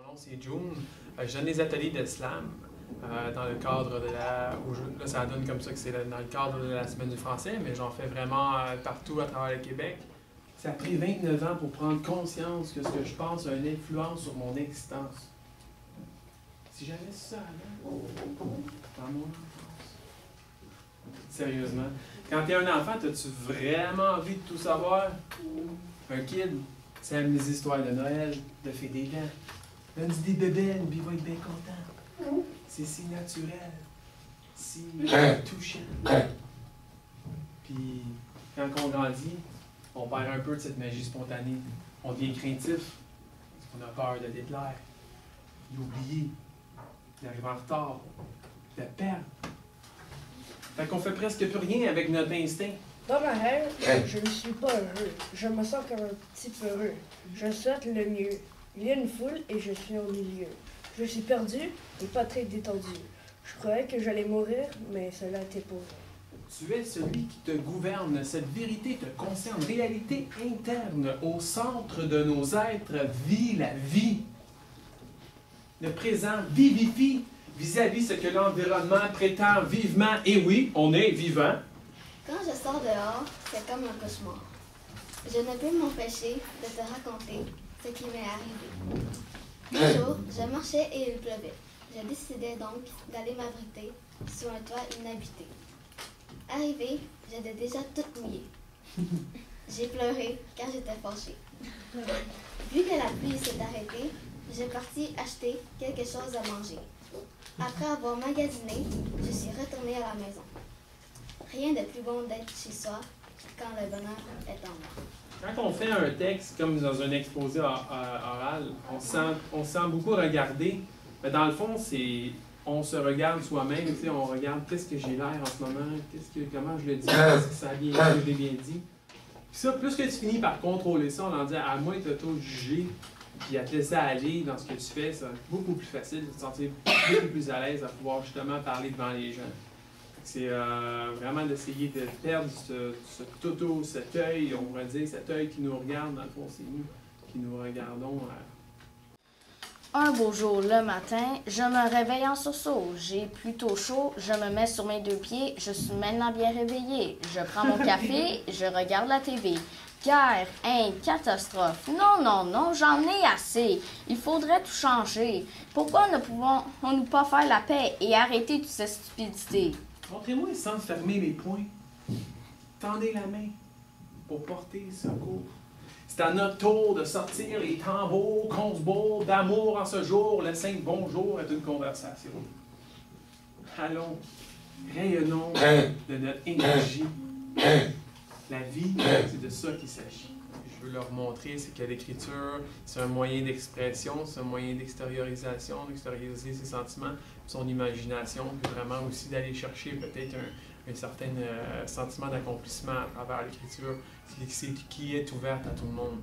nom, c'est June. Je donne des ateliers de slam dans le cadre de la... Là, ça donne comme ça que c'est dans le cadre de la Semaine du français, mais j'en fais vraiment partout à travers le Québec. Ça a pris 29 ans pour prendre conscience que ce que je pense a une influence sur mon existence. Si j'avais ça avant, dans mon enfance. Sérieusement. Quand tu es un enfant, as-tu vraiment envie de tout savoir? Un kid, c'est les histoires de Noël, de fée des gants. Donne-lui des bébelles, puis il va être bien content. C'est si naturel, si touchant. Puis, quand on grandit, on perd un peu de cette magie spontanée. On devient craintif, parce qu'on a peur de déplaire, d'oublier, d'arriver en retard, de perdre. Fait qu'on fait presque plus rien avec notre instinct. Dans ma rêve, je ne suis pas heureux. Je me sens comme un petit peureux. Je souhaite le mieux. Il y a une foule et je suis au milieu. Je suis perdu et pas très détendu. Je croyais que j'allais mourir, mais cela était pour vrai. Tu es celui qui te gouverne. Cette vérité te concerne. Réalité interne, au centre de nos êtres, vit la vie. Le présent vivifie vis-à-vis ce que l'environnement prétend vivement. Et oui, on est vivant. Quand je sors dehors, c'est comme un cauchemar. Je ne peux m'empêcher de te raconter ce qui m'est arrivé. Un jour, je marchais et il pleuvait. Je décidai donc d'aller m'abriter sous un toit inhabité. Arrivée, j'étais déjà toute mouillée. J'ai pleuré car j'étais fâchée. Vu que la pluie s'est arrêtée, j'ai parti acheter quelque chose à manger. Après avoir magasiné, je suis retournée à la maison. Rien de plus bon d'être chez soi quand le bonheur est en moi. Quand on fait un texte comme dans un exposé oral, on sent beaucoup regarder. Mais dans le fond, on se regarde soi-même, on regarde qu'est-ce que j'ai l'air en ce moment, comment je le dis, est-ce que ça a bien, je l'ai bien dit. Puis ça, plus que tu finis par contrôler ça, on en dit à moins de t'auto-juger, puis à te laisser aller dans ce que tu fais, c'est beaucoup plus facile de te sentir beaucoup plus à l'aise à pouvoir justement parler devant les gens. C'est vraiment d'essayer de perdre cet œil, on pourrait dire, cet œil qui nous regarde, dans le fond, c'est nous qui nous regardons. Un beau jour, le matin, je me réveille en sursaut. J'ai plutôt chaud, je me mets sur mes deux pieds, je suis maintenant bien réveillée. Je prends mon café, je regarde la TV. Guerre, haine, catastrophe. Non, non, non, j'en ai assez. Il faudrait tout changer. Pourquoi ne pouvons-nous pas faire la paix et arrêter toute cette stupidité? Montrez-moi sans fermer les poings. Tendez la main pour porter secours. C'est à notre tour de sortir les tambours qu'on se bourre d'amour en ce jour. Le simple bonjour est une conversation. Allons, rayonnons de notre énergie. La vie, c'est de ça qu'il s'agit. Je veux leur montrer, c'est que l'écriture, c'est un moyen d'expression, c'est un moyen d'extériorisation, d'extérioriser ses sentiments, son imagination, puis vraiment aussi d'aller chercher peut-être un certain sentiment d'accomplissement à travers l'écriture qui est ouverte à tout le monde.